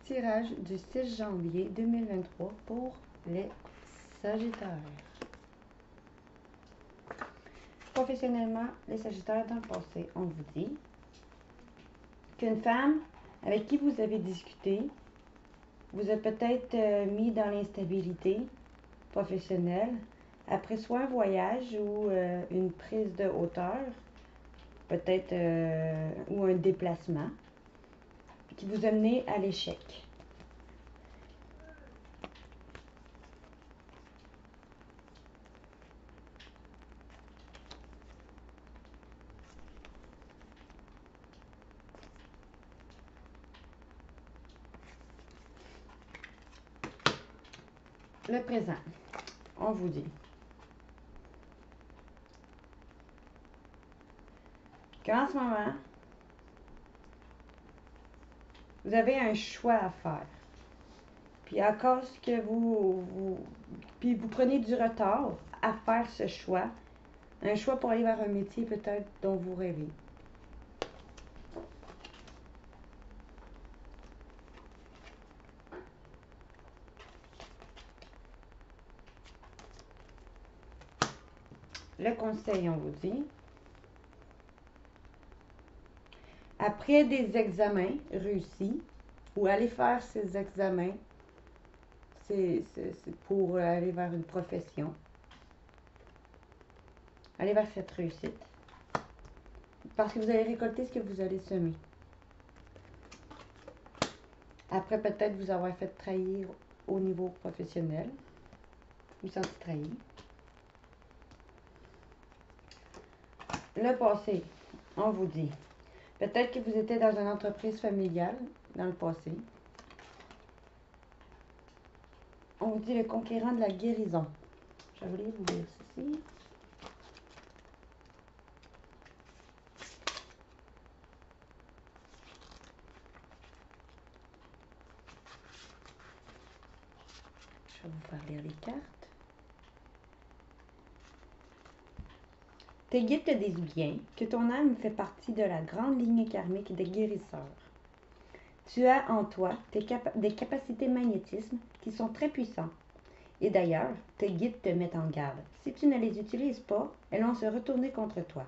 tirage du 6 janvier 2023 pour les Sagittaires. Professionnellement, les Sagittaires, dans le passé, on vous dit qu'une femme avec qui vous avez discuté vous a peut-être mis dans l'instabilité professionnelle après soit un voyage ou une prise de hauteur, peut-être ou un déplacement qui vous a mené à l'échec. Le présent, on vous dit qu'en ce moment, vous avez un choix à faire. Puis à cause que vous prenez du retard à faire ce choix, un choix pour aller vers un métier peut-être dont vous rêvez. Le conseil, on vous dit, après des examens réussis, ou aller faire ces examens, c'est pour aller vers une profession, aller vers cette réussite, parce que vous allez récolter ce que vous allez semer. Après peut-être vous avoir fait trahir au niveau professionnel, vous sentez trahi. Le passé, on vous dit, peut-être que vous étiez dans une entreprise familiale dans le passé. On vous dit le conquérant de la guérison. Je vais vous lire ceci. Je vais vous faire lire les cartes. Tes guides te disent bien que ton âme fait partie de la grande lignée karmique des guérisseurs. Tu as en toi des capacités magnétisme qui sont très puissantes. Et d'ailleurs, tes guides te mettent en garde. Si tu ne les utilises pas, elles vont se retourner contre toi.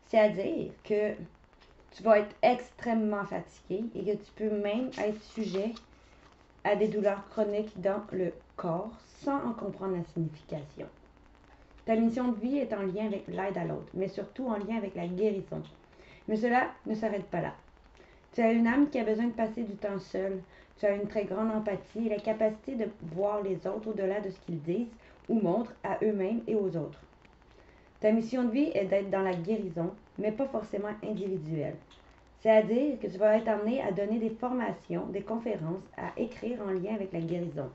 C'est-à-dire que tu vas être extrêmement fatigué et que tu peux même être sujet à des douleurs chroniques dans le corps sans en comprendre la signification. Ta mission de vie est en lien avec l'aide à l'autre, mais surtout en lien avec la guérison. Mais cela ne s'arrête pas là. Tu as une âme qui a besoin de passer du temps seul. Tu as une très grande empathie et la capacité de voir les autres au-delà de ce qu'ils disent ou montrent à eux-mêmes et aux autres. Ta mission de vie est d'être dans la guérison, mais pas forcément individuelle. C'est-à-dire que tu vas être amené à donner des formations, des conférences, à écrire en lien avec la guérison.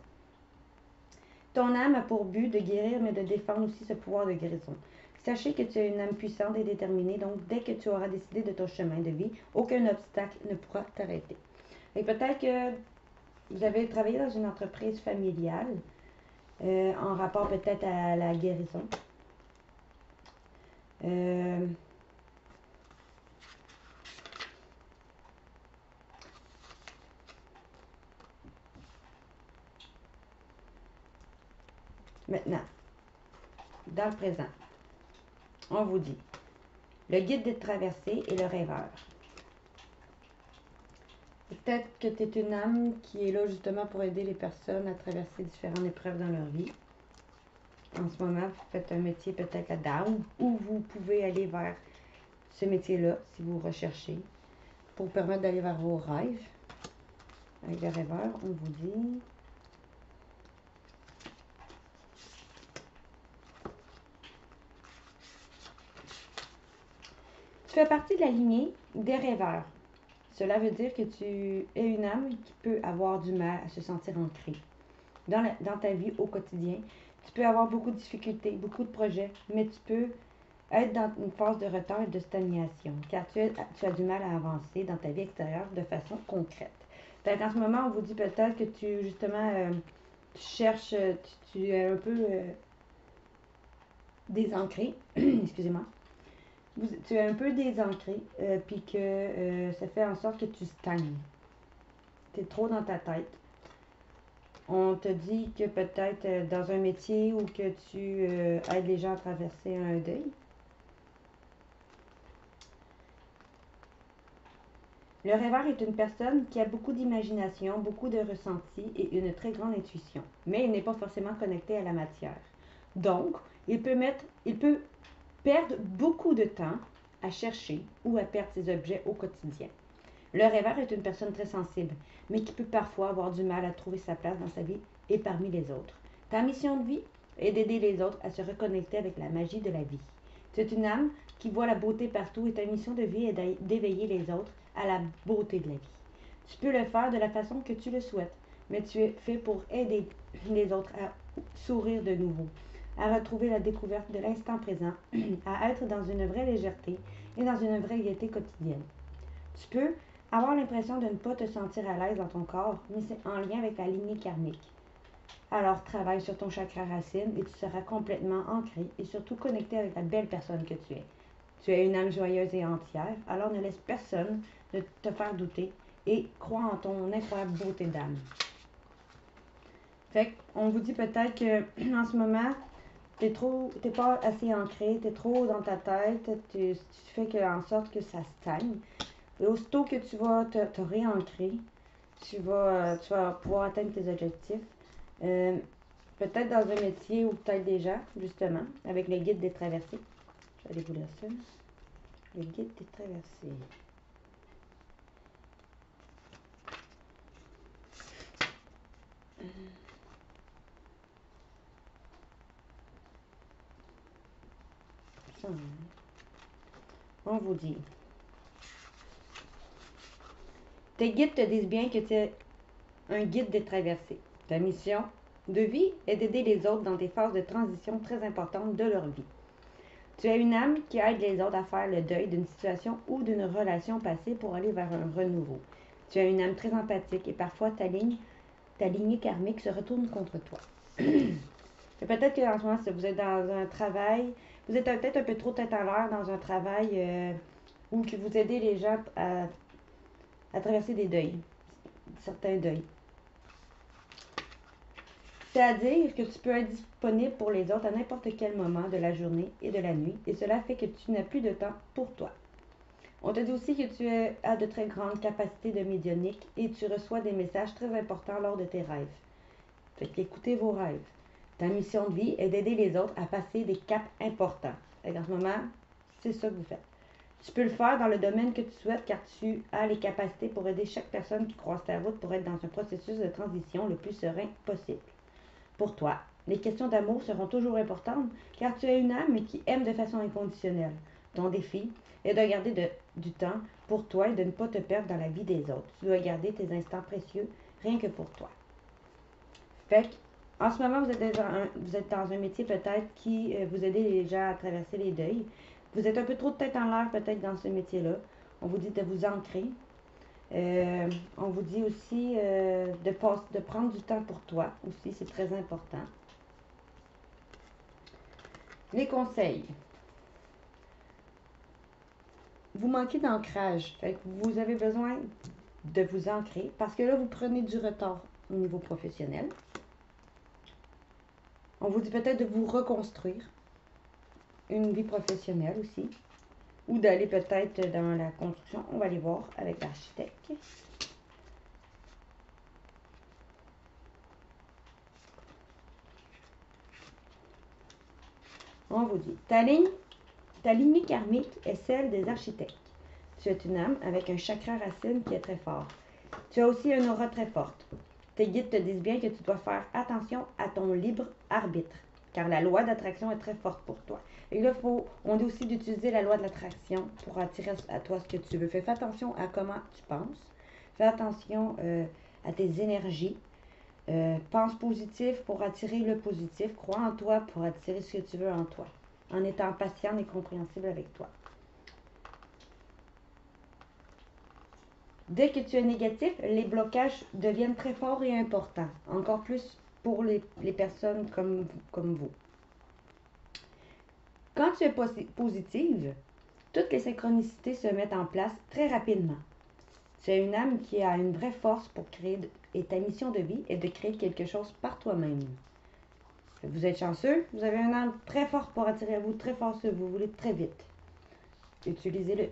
Ton âme a pour but de guérir, mais de défendre aussi ce pouvoir de guérison. Sachez que tu as une âme puissante et déterminée, donc dès que tu auras décidé de ton chemin de vie, aucun obstacle ne pourra t'arrêter. Et peut-être que vous avez travaillé dans une entreprise familiale, en rapport peut-être à la guérison. Maintenant, dans le présent, on vous dit le guide des traversées et le rêveur. Peut-être que tu es une âme qui est là justement pour aider les personnes à traverser différentes épreuves dans leur vie. En ce moment, vous faites un métier peut-être là-dedans ou vous pouvez aller vers ce métier-là si vous recherchez pour vous permettre d'aller vers vos rêves. Avec le rêveur, on vous dit tu fais partie de la lignée des rêveurs. Cela veut dire que tu es une âme qui peut avoir du mal à se sentir ancrée dans ta vie au quotidien. Tu peux avoir beaucoup de difficultés, beaucoup de projets, mais tu peux être dans une phase de retard et de stagnation, car tu as du mal à avancer dans ta vie extérieure de façon concrète. Donc, en ce moment, on vous dit peut-être que tu, justement, tu cherches, tu es un peu désancré, excusez-moi, tu es un peu désancré, puis que ça fait en sorte que tu stagnes. Tu es trop dans ta tête. On te dit que peut-être dans un métier ou que tu aides les gens à traverser un deuil. Le rêveur est une personne qui a beaucoup d'imagination, beaucoup de ressenti et une très grande intuition, mais il n'est pas forcément connecté à la matière. Donc, il peut perdre beaucoup de temps à chercher ou à perdre ses objets au quotidien. Le rêveur est une personne très sensible, mais qui peut parfois avoir du mal à trouver sa place dans sa vie et parmi les autres. Ta mission de vie est d'aider les autres à se reconnecter avec la magie de la vie. Tu es une âme qui voit la beauté partout et ta mission de vie est d'éveiller les autres à la beauté de la vie. Tu peux le faire de la façon que tu le souhaites, mais tu es fait pour aider les autres à sourire de nouveau, à retrouver la découverte de l'instant présent, à être dans une vraie légèreté et dans une vraie gaieté quotidienne. Tu peux avoir l'impression de ne pas te sentir à l'aise dans ton corps, mais c'est en lien avec la lignée karmique. Alors travaille sur ton chakra racine et tu seras complètement ancré et surtout connecté avec la belle personne que tu es. Tu es une âme joyeuse et entière, alors ne laisse personne ne te faire douter et crois en ton incroyable beauté d'âme. Fait qu'on vous dit peut-être que en ce moment, t'es pas assez ancré, t'es trop dans ta tête, tu fais en sorte que ça stagne. Et aussitôt que tu vas te réancrer, tu vas pouvoir atteindre tes objectifs. Peut-être dans un métier où peut-être déjà, justement, avec le guide des traversées. Je vais aller vous lire ça. Le guide des traversées. Ça, on vous dit. Tes guides te disent bien que tu es un guide des traversées. Ta mission de vie est d'aider les autres dans des phases de transition très importantes de leur vie. Tu es une âme qui aide les autres à faire le deuil d'une situation ou d'une relation passée pour aller vers un renouveau. Tu es une âme très empathique et parfois ta lignée karmique se retourne contre toi. Peut-être qu'en ce moment, si vous êtes dans un travail, vous êtes peut-être un peu trop tête en l'air dans un travail où que vous aidez les gens à traverser des deuils, certains deuils. C'est-à-dire que tu peux être disponible pour les autres à n'importe quel moment de la journée et de la nuit, et cela fait que tu n'as plus de temps pour toi. On te dit aussi que tu as de très grandes capacités de médiumnique et tu reçois des messages très importants lors de tes rêves. Fait qu'écoutez vos rêves. Ta mission de vie est d'aider les autres à passer des caps importants. Et en ce moment, c'est ça que vous faites. Tu peux le faire dans le domaine que tu souhaites car tu as les capacités pour aider chaque personne qui croise ta route pour être dans un processus de transition le plus serein possible. Pour toi, les questions d'amour seront toujours importantes car tu es une âme qui aime de façon inconditionnelle. Ton défi est de garder du temps pour toi et de ne pas te perdre dans la vie des autres. Tu dois garder tes instants précieux rien que pour toi. Fait que, en ce moment, vous êtes dans un métier peut-être qui vous aide les gens à traverser les deuils. Vous êtes un peu trop de tête en l'air peut-être dans ce métier-là. On vous dit de vous ancrer. On vous dit aussi de prendre du temps pour toi aussi, c'est très important. Les conseils. Vous manquez d'ancrage. Fait que vous avez besoin de vous ancrer parce que là, vous prenez du retard au niveau professionnel. On vous dit peut-être de vous reconstruire une vie professionnelle aussi. Ou d'aller peut-être dans la construction. On va aller voir avec l'architecte. On vous dit, ta lignée karmique est celle des architectes. Tu es une âme avec un chakra racine qui est très fort. Tu as aussi une aura très forte. Tes guides te disent bien que tu dois faire attention à ton libre arbitre, car la loi d'attraction est très forte pour toi. Et là, on dit aussi d'utiliser la loi de l'attraction pour attirer à toi ce que tu veux. Fais attention à comment tu penses. Fais attention à tes énergies. Pense positif pour attirer le positif. Crois en toi pour attirer ce que tu veux en toi, en étant patient et compréhensible avec toi. Dès que tu es négatif, les blocages deviennent très forts et importants, encore plus pour les personnes comme vous. Quand tu es positive, toutes les synchronicités se mettent en place très rapidement. Tu es une âme qui a une vraie force pour créer, et ta mission de vie est de créer quelque chose par toi-même. Vous êtes chanceux, vous avez un âme très forte pour attirer à vous très fort ce que vous voulez très vite. Utilisez-le.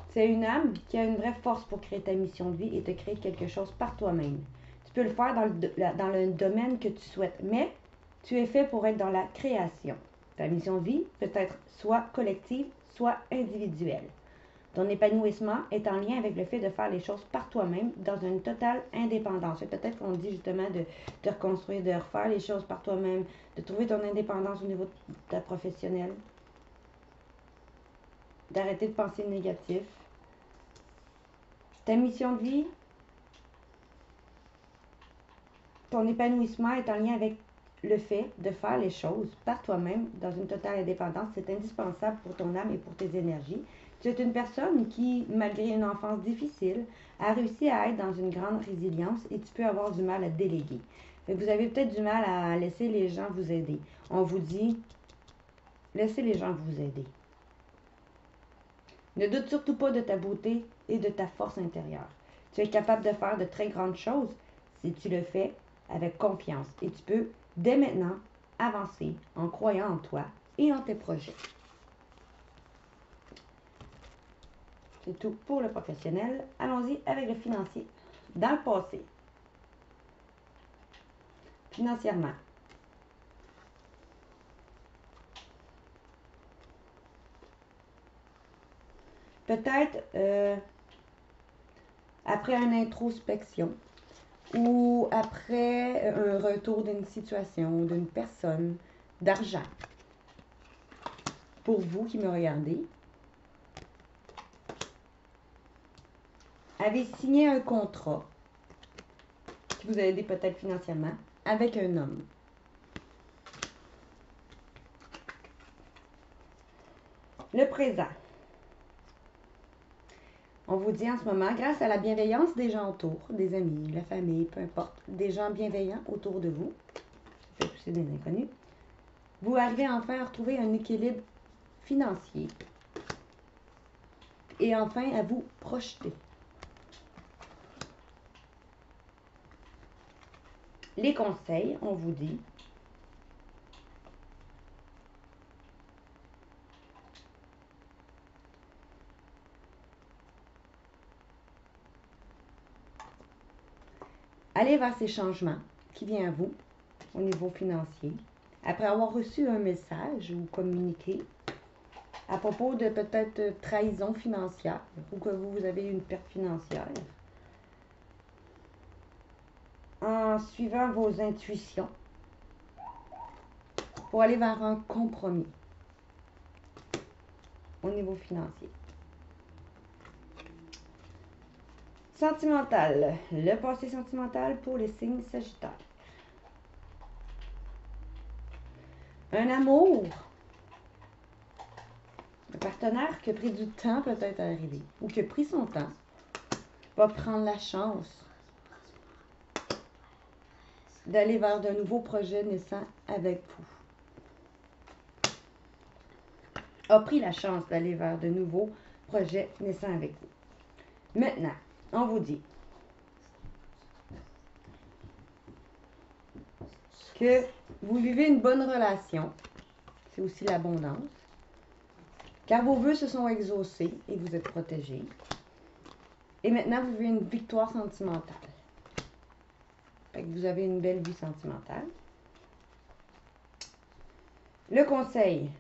C'est une âme qui a une vraie force pour créer ta mission de vie et de créer quelque chose par toi-même. Tu peux le faire dans le domaine que tu souhaites, mais tu es fait pour être dans la création. Ta mission de vie peut être soit collective, soit individuelle. Ton épanouissement est en lien avec le fait de faire les choses par toi-même dans une totale indépendance. Peut-être qu'on dit justement de reconstruire, de refaire les choses par toi-même, de trouver ton indépendance au niveau de ta professionnelle, d'arrêter de penser négatif. Ta mission de vie, ton épanouissement est en lien avec le fait de faire les choses par toi-même dans une totale indépendance. C'est indispensable pour ton âme et pour tes énergies. Tu es une personne qui, malgré une enfance difficile, a réussi à être dans une grande résilience et tu peux avoir du mal à déléguer. Vous avez peut-être du mal à laisser les gens vous aider. On vous dit, laissez les gens vous aider. Ne doute surtout pas de ta beauté et de ta force intérieure. Tu es capable de faire de très grandes choses si tu le fais avec confiance et tu peux, dès maintenant, avancer en croyant en toi et en tes projets. C'est tout pour le professionnel. Allons-y avec le financier. Dans le passé, financièrement, peut-être après une introspection ou après un retour d'une situation, d'une personne, d'argent. Pour vous qui me regardez, avez signé un contrat qui vous a aidé peut-être financièrement avec un homme. Le présent. On vous dit en ce moment, grâce à la bienveillance des gens autour, des amis, la famille, peu importe, des gens bienveillants autour de vous, c'est aussi des inconnus, vous arrivez enfin à retrouver un équilibre financier et enfin à vous projeter. Les conseils, on vous dit, allez vers ces changements qui viennent à vous au niveau financier, après avoir reçu un message ou communiqué à propos de peut-être trahison financière ou que vous avez une perte financière. En suivant vos intuitions pour aller vers un compromis au niveau financier. Sentimental. Le passé sentimental pour les signes sagittaires. Un amour. Un partenaire qui a pris du temps peut-être à arriver ou qui a pris son temps va prendre la chance d'aller vers de nouveaux projets naissants avec vous. A pris la chance d'aller vers de nouveaux projets naissants avec vous. Maintenant, on vous dit que vous vivez une bonne relation. C'est aussi l'abondance. Car vos vœux se sont exaucés et vous êtes protégés. Et maintenant, vous vivez une victoire sentimentale. Fait que vous avez une belle vie sentimentale. Le conseil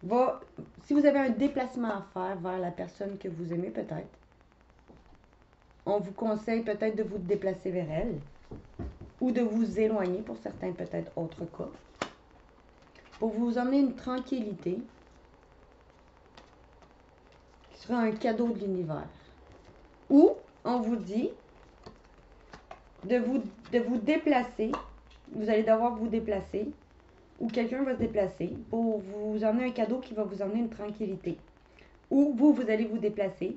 va, si vous avez un déplacement à faire vers la personne que vous aimez peut-être, on vous conseille peut-être de vous déplacer vers elle ou de vous éloigner pour certains peut-être autres cas pour vous emmener une tranquillité qui sera un cadeau de l'univers. Ou on vous dit de vous déplacer, vous allez devoir vous déplacer ou quelqu'un va se déplacer pour vous emmener un cadeau qui va vous emmener une tranquillité. Ou vous allez vous déplacer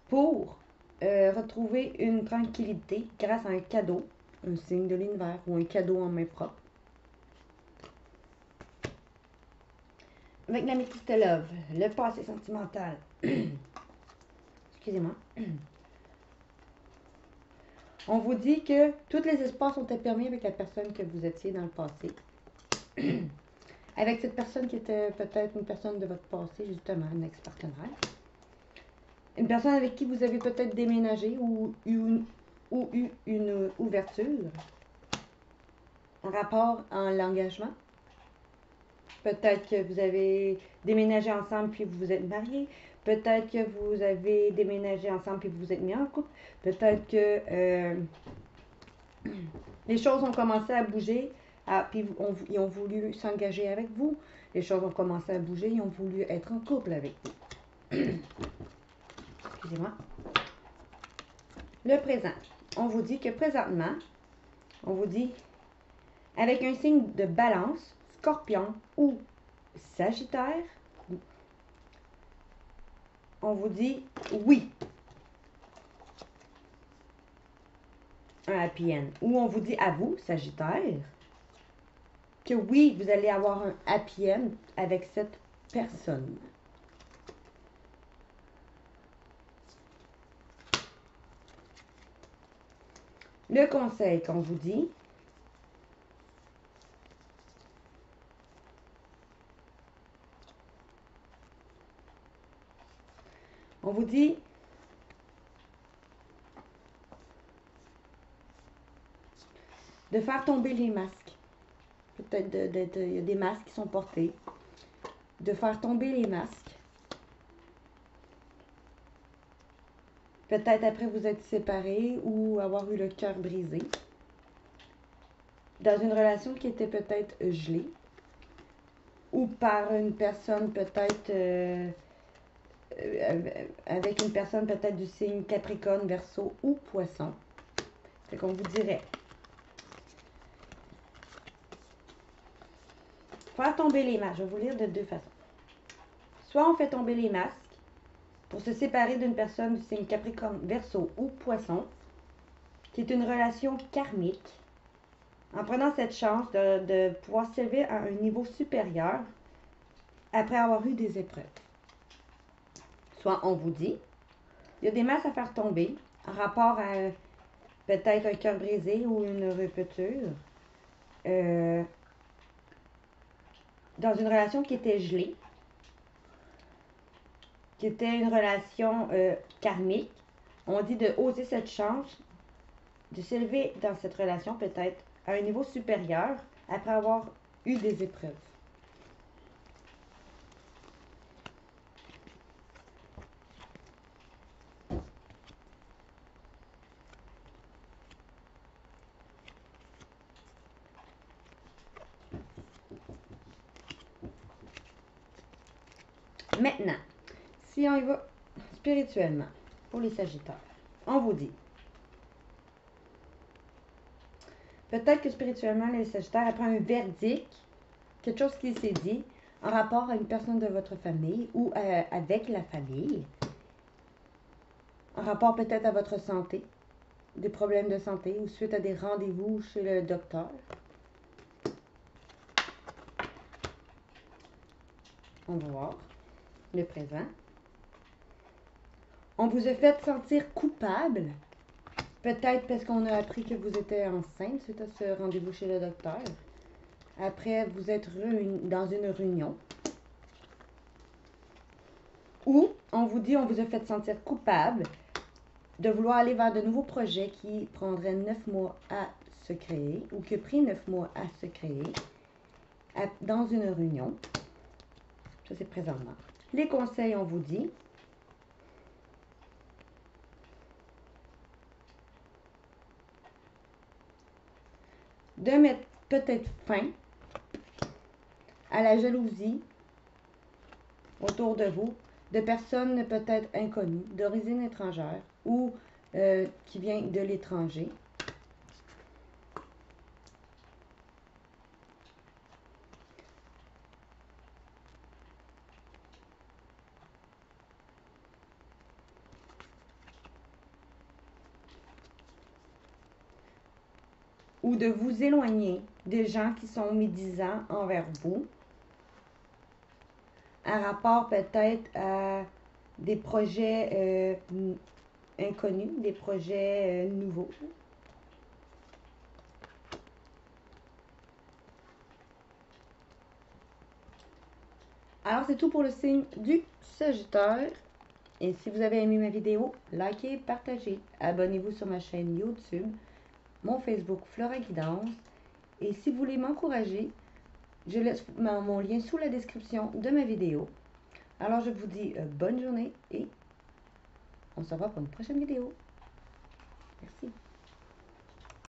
pour retrouver une tranquillité grâce à un cadeau, un signe de l'univers ou un cadeau en main propre. Avec l'améthyste love, le passé sentimental. Excusez-moi. On vous dit que tous les espaces ont été permis avec la personne que vous étiez dans le passé. Avec cette personne qui était peut-être une personne de votre passé, justement, un ex-partenaire. Une personne avec qui vous avez peut-être déménagé ou eu une ouverture. Un rapport en l'engagement. Peut-être que vous avez déménagé ensemble puis vous vous êtes mariés. Peut-être que vous avez déménagé ensemble puis vous vous êtes mis en couple. Peut-être que les choses ont commencé à bouger puis ils ont voulu s'engager avec vous. Les choses ont commencé à bouger, ils ont voulu être en couple avec vous. Excusez-moi. Le présent. On vous dit que présentement, on vous dit avec un signe de balance, scorpion ou sagittaire, on vous dit oui. Un happy end. Ou on vous dit à vous, sagittaire, que oui, vous allez avoir un happy end avec cette personne. Le conseil qu'on vous dit, on vous dit de faire tomber les masques. Peut-être il y a des masques qui sont portés. De faire tomber les masques. Peut-être après vous être séparés ou avoir eu le cœur brisé. Dans une relation qui était peut-être gelée. Ou par une personne peut-être avec une personne peut-être du signe Capricorne, Verseau ou Poisson. Fait qu'on vous dirait faire tomber les masques. Je vais vous lire de deux façons. Soit on fait tomber les masques pour se séparer d'une personne du signe Capricorne, Verseau ou Poisson, qui est une relation karmique, en prenant cette chance de pouvoir s'élever à un niveau supérieur après avoir eu des épreuves. Soit on vous dit, il y a des masses à faire tomber en rapport à peut-être un cœur brisé ou une rupture dans une relation qui était gelée, qui était une relation karmique. On dit de oser cette chance, de s'élever dans cette relation peut-être à un niveau supérieur après avoir eu des épreuves. Maintenant, si on y va spirituellement, pour les Sagittaires, on vous dit, peut-être que spirituellement, les Sagittaires, après un verdict, quelque chose qui s'est dit en rapport à une personne de votre famille ou avec la famille, en rapport peut-être à votre santé, des problèmes de santé ou suite à des rendez-vous chez le docteur. On va voir le présent. On vous a fait sentir coupable, peut-être parce qu'on a appris que vous étiez enceinte suite à ce rendez-vous chez le docteur. Après vous êtes dans une réunion. Ou on vous dit, on vous a fait sentir coupable de vouloir aller vers de nouveaux projets qui prendraient 9 mois à se créer ou qui ont pris 9 mois à se créer dans une réunion. Ça, c'est présentement. Les conseils, on vous dit, de mettre peut-être fin à la jalousie autour de vous, de personnes peut-être inconnues, d'origine étrangère ou qui viennent de l'étranger. Ou de vous éloigner des gens qui sont médisants envers vous. à rapport peut-être à des projets inconnus, des projets nouveaux. Alors, c'est tout pour le signe du Sagittaire. Et si vous avez aimé ma vidéo, likez, partagez. Abonnez-vous sur ma chaîne YouTube, mon Facebook Flora Guidance. Et si vous voulez m'encourager, je laisse mon lien sous la description de ma vidéo. Alors, je vous dis bonne journée et on se revoit pour une prochaine vidéo. Merci.